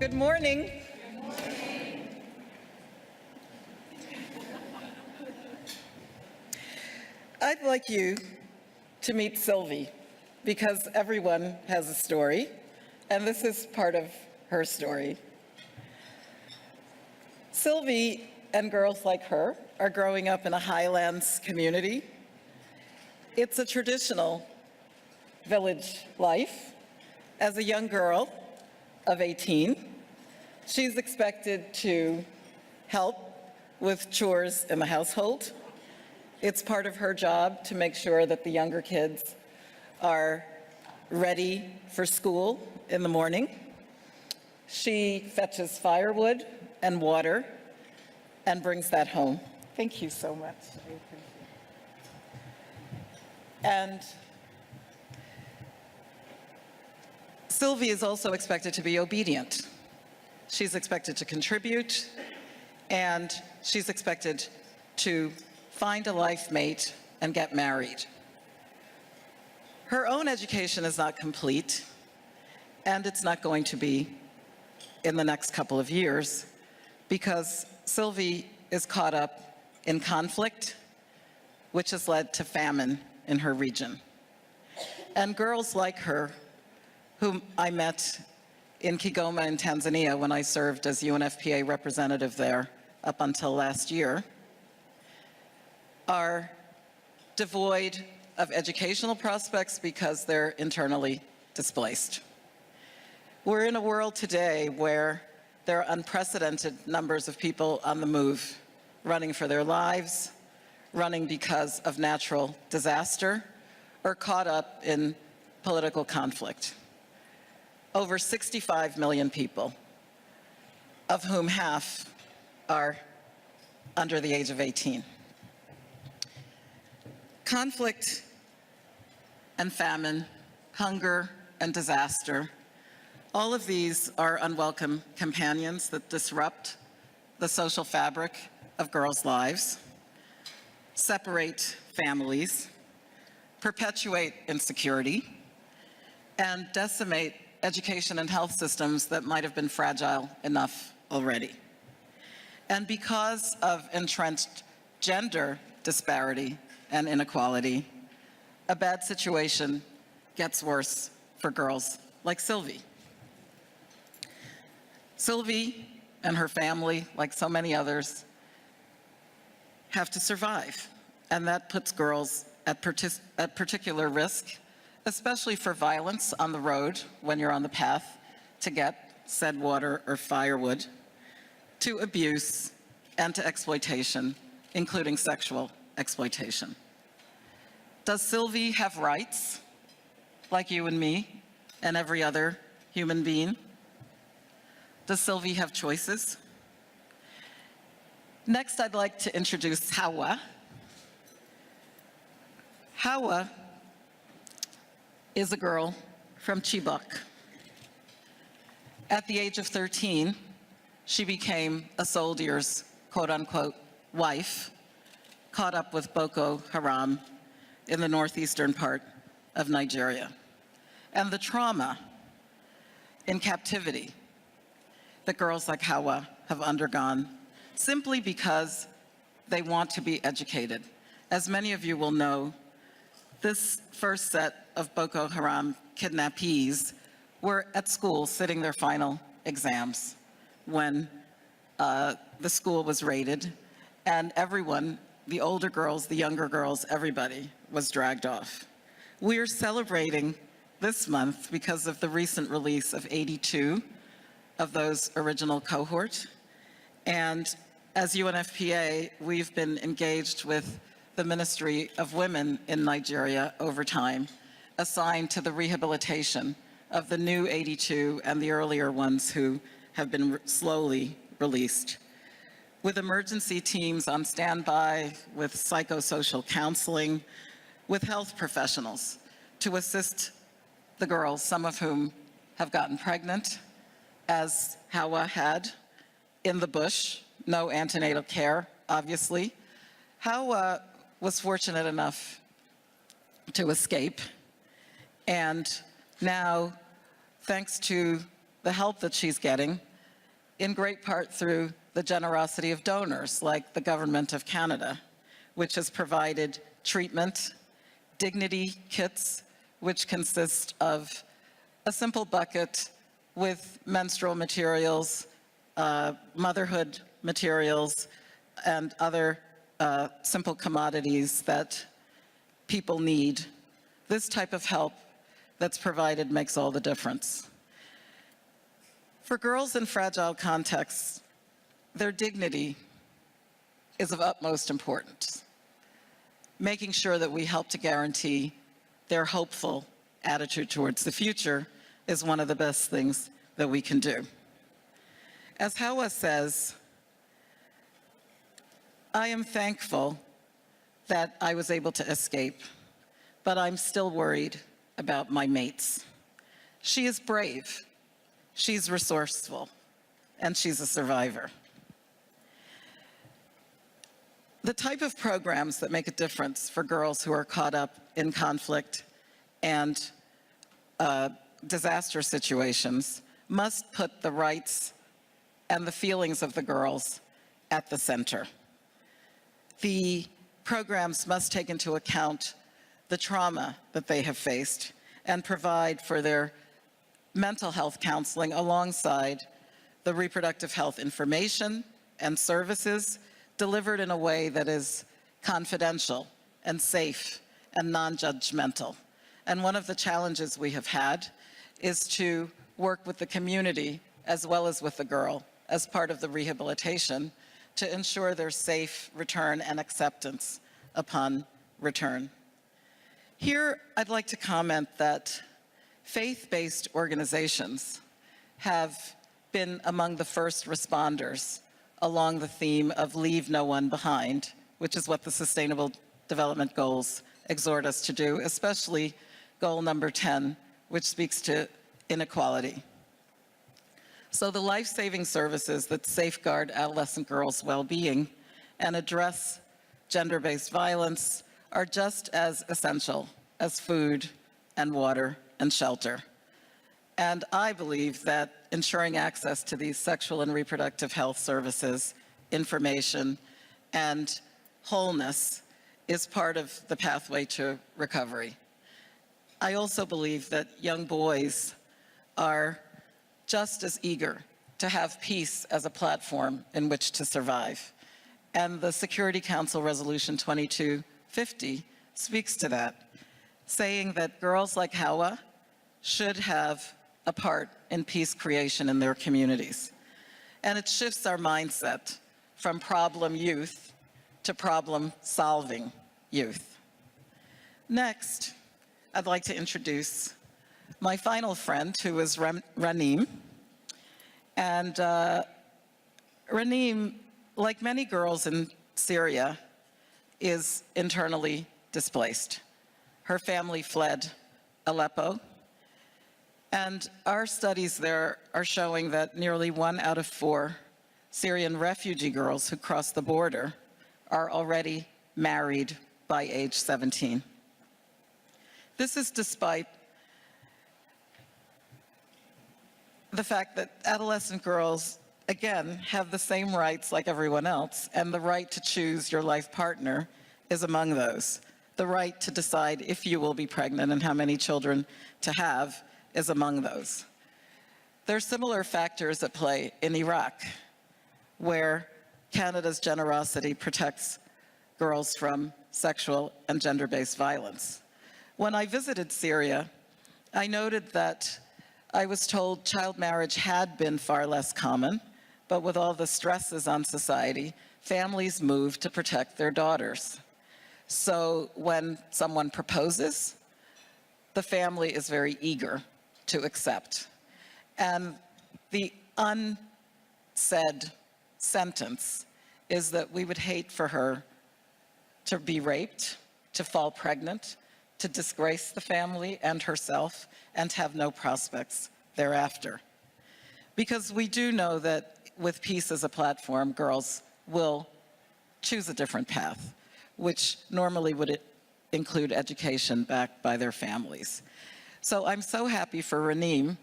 Good morning. I'd like you to meet Sylvie because everyone has a story, and this is part of her story. Sylvie and girls like her are growing up in a highlands community. It's a traditional village life. As a young girl of 18, she's expected to help with chores in the household. It's part of her job to make sure that the younger kids are ready for school in the morning. She fetches firewood and water and brings that home. Thank you so much. I appreciate it. And Sylvie is also expected to be obedient. She's expected to contribute, and she's expected to find a life mate and get married. Her own education is not complete, and it's not going to be in the next couple of years because Sylvie is caught up in conflict, which has led to famine in her region. And girls like her, whom I met in Kigoma in Tanzania when I served as UNFPA representative there up until last year, are devoid of educational prospects because they're internally displaced. We're in a world today where there are unprecedented numbers of people on the move, running for their lives, running because of natural disaster, or caught up in political conflict. Over 65 million people, of whom half are under the age of 18. Conflict and famine, hunger and disaster, all of these are unwelcome companions that disrupt the social fabric of girls' lives, separate families, perpetuate insecurity, and decimate education and health systems that might have been fragile enough already. And because of entrenched gender disparity and inequality, a bad situation gets worse for girls like Sylvie. Sylvie and her family, like so many others, have to survive, and that puts girls at particular risk, especially for violence on the road when you're on the path to get said water or firewood, to abuse and to exploitation, including sexual exploitation. Does Sylvie have rights, like you and me and every other human being? Does Sylvie have choices? Next, I'd like to introduce Hawa. Hawa is a girl from Chibok. At the age of 13, she became a soldier's quote-unquote wife, caught up with Boko Haram in the northeastern part of Nigeria. And the trauma in captivity that girls like Hawa have undergone simply because they want to be educated. As many of you will know, this first set of Boko Haram kidnappees were at school sitting their final exams when the school was raided, and everyone, the older girls, the younger girls, everybody was dragged off. We are celebrating this month because of the recent release of 82 of those original cohort. And as UNFPA, we've been engaged with the Ministry of Women in Nigeria over time, assigned to the rehabilitation of the new 82 and the earlier ones who have been slowly released. With emergency teams on standby, with psychosocial counseling, with health professionals to assist the girls, some of whom have gotten pregnant, as Hawa had, in the bush, no antenatal care, obviously. Hawa was fortunate enough to escape, and now, thanks to the help that she's getting, in great part through the generosity of donors like the Government of Canada, which has provided treatment, dignity kits, which consist of a simple bucket with menstrual materials, motherhood materials, and other simple commodities that people need. This type of help that's provided makes all the difference. For girls in fragile contexts, their dignity is of utmost importance. Making sure that we help to guarantee their hopeful attitude towards the future is one of the best things that we can do. As Hawa says, I am thankful that I was able to escape, but I'm still worried about my mates. She is brave, she's resourceful, and she's a survivor. The type of programs that make a difference for girls who are caught up in conflict and disaster situations must put the rights and the feelings of the girls at the center. The programs must take into account the trauma that they have faced and provide for their mental health counseling alongside the reproductive health information and services delivered in a way that is confidential and safe and non-judgmental. And one of the challenges we have had is to work with the community as well as with the girl as part of the rehabilitation to ensure their safe return and acceptance upon return. Here, I'd like to comment that faith-based organizations have been among the first responders along the theme of leave no one behind, which is what the Sustainable Development Goals exhort us to do, especially goal number 10, which speaks to inequality. So the life-saving services that safeguard adolescent girls' well-being and address gender-based violence are just as essential as food and water and shelter. And I believe that ensuring access to these sexual and reproductive health services, information, and wholeness is part of the pathway to recovery. I also believe that young boys are just as eager to have peace as a platform in which to survive. And the Security Council Resolution 2250 speaks to that, saying that girls like Hawa should have a part in peace creation in their communities. And it shifts our mindset from problem youth to problem-solving youth. Next, I'd like to introduce my final friend, who is Ranim. And Ranim, like many girls in Syria, is internally displaced. Her family fled Aleppo, and our studies there are showing that nearly 1 out of 4 Syrian refugee girls who cross the border are already married by age 17. This is despite the fact that adolescent girls, again, have the same rights like everyone else, and the right to choose your life partner is among those. The right to decide if you will be pregnant and how many children to have is among those. There are similar factors at play in Iraq, where Canada's generosity protects girls from sexual and gender-based violence. When I visited Syria, I noted that I was told child marriage had been far less common, but with all the stresses on society, families moved to protect their daughters. So when someone proposes, the family is very eager to accept. And the unsaid sentence is that we would hate for her to be raped, to fall pregnant, to disgrace the family and herself, and have no prospects thereafter. Because we do know that with peace as a platform, girls will choose a different path, which normally would include education backed by their families. So I'm so happy for Ranim,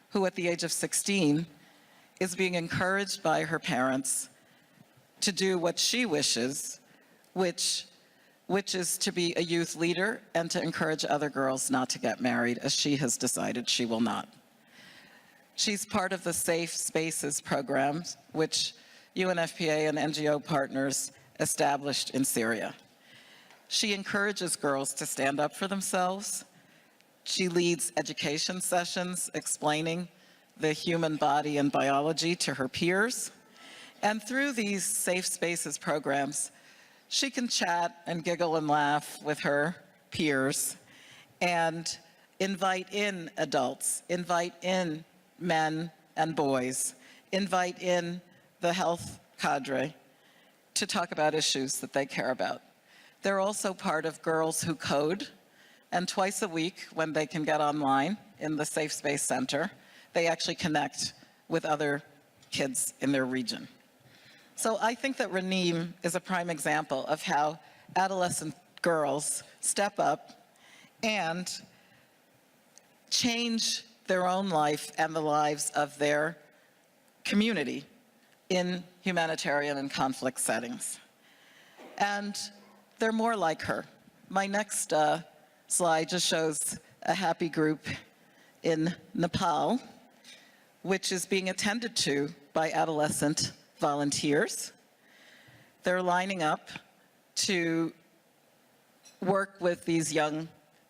who at the age of 16 is being encouraged by her parents to do what she wishes, which is to be a youth leader and to encourage other girls not to get married, as she has decided she will not. She's part of the Safe Spaces programs, which UNFPA and NGO partners established in Syria. She encourages girls to stand up for themselves. She leads education sessions explaining the human body and biology to her peers. And through these Safe Spaces programs, she can chat and giggle and laugh with her peers and invite in adults, invite in men and boys, invite in the health cadre to talk about issues that they care about. They're also part of Girls Who Code, and twice a week when they can get online in the Safe Space Center, they actually connect with other kids in their region. So I think that Raneem is a prime example of how adolescent girls step up and change their own life and the lives of their community in humanitarian and conflict settings. And they're more like her. My next slide just shows a happy group in Nepal, which is being attended to by adolescent volunteers. They're lining up to work with these young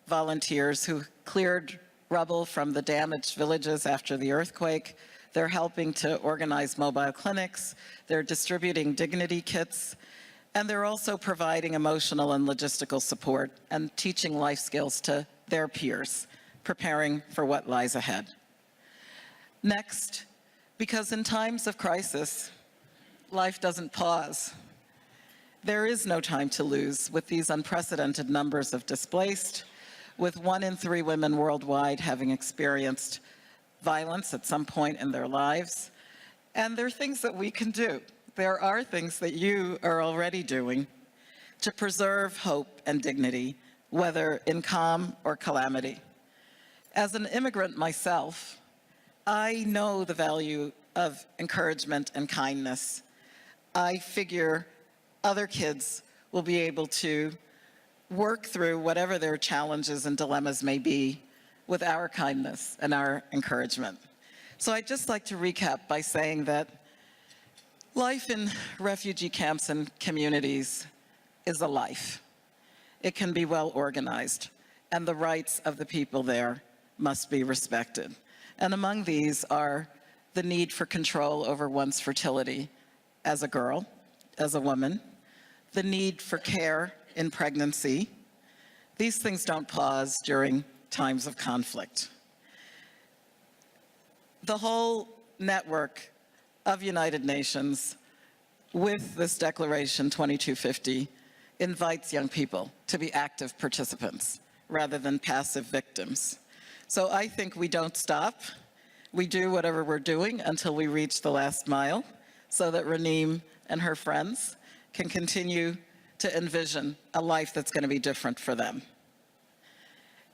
volunteers who cleared rubble from the damaged villages after the earthquake. They're helping to organize mobile clinics. They're distributing dignity kits. And they're also providing emotional and logistical support and teaching life skills to their peers, preparing for what lies ahead. Next, because in times of crisis, life doesn't pause. There is no time to lose with these unprecedented numbers of displaced, with 1 in 3 women worldwide having experienced violence at some point in their lives. And there are things that we can do. There are things that you are already doing to preserve hope and dignity, whether in calm or calamity. As an immigrant myself, I know the value of encouragement and kindness. I figure other kids will be able to work through whatever their challenges and dilemmas may be with our kindness and our encouragement. So I'd just like to recap by saying that life in refugee camps and communities is a life. It can be well organized, and the rights of the people there must be respected. And among these are the need for control over one's fertility as a girl, as a woman, the need for care in pregnancy. These things don't pause during times of conflict. The whole network of United Nations with this Declaration 2250 invites young people to be active participants rather than passive victims. So I think we don't stop. We do whatever we're doing until we reach the last mile so that Raneem and her friends can continue to envision a life that's going to be different for them.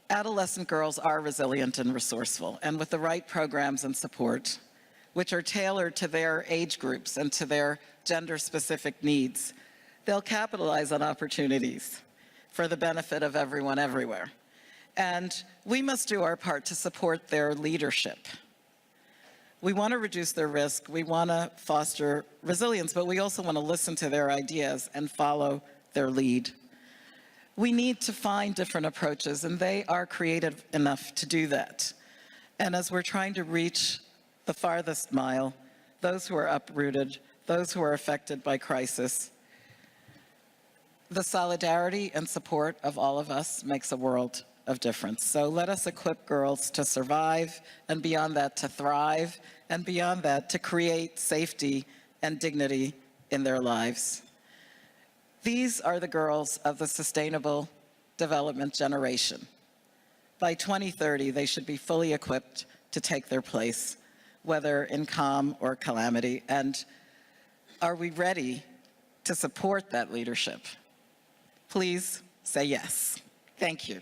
Adolescent girls are resilient and resourceful, and with the right programs and support, which are tailored to their age groups and to their gender-specific needs, they'll capitalize on opportunities for the benefit of everyone everywhere. And we must do our part to support their leadership. We want to reduce their risk, we want to foster resilience, but we also want to listen to their ideas and follow their lead. We need to find different approaches, and they are creative enough to do that. And as we're trying to reach the farthest mile, those who are uprooted, those who are affected by crisis, the solidarity and support of all of us makes a world of difference. So let us equip girls to survive, and beyond that to thrive, and beyond that to create safety and dignity in their lives. These are the girls of the Sustainable Development generation. By 2030, they should be fully equipped to take their place, whether in calm or calamity. And are we ready to support that leadership? Please say yes. Thank you.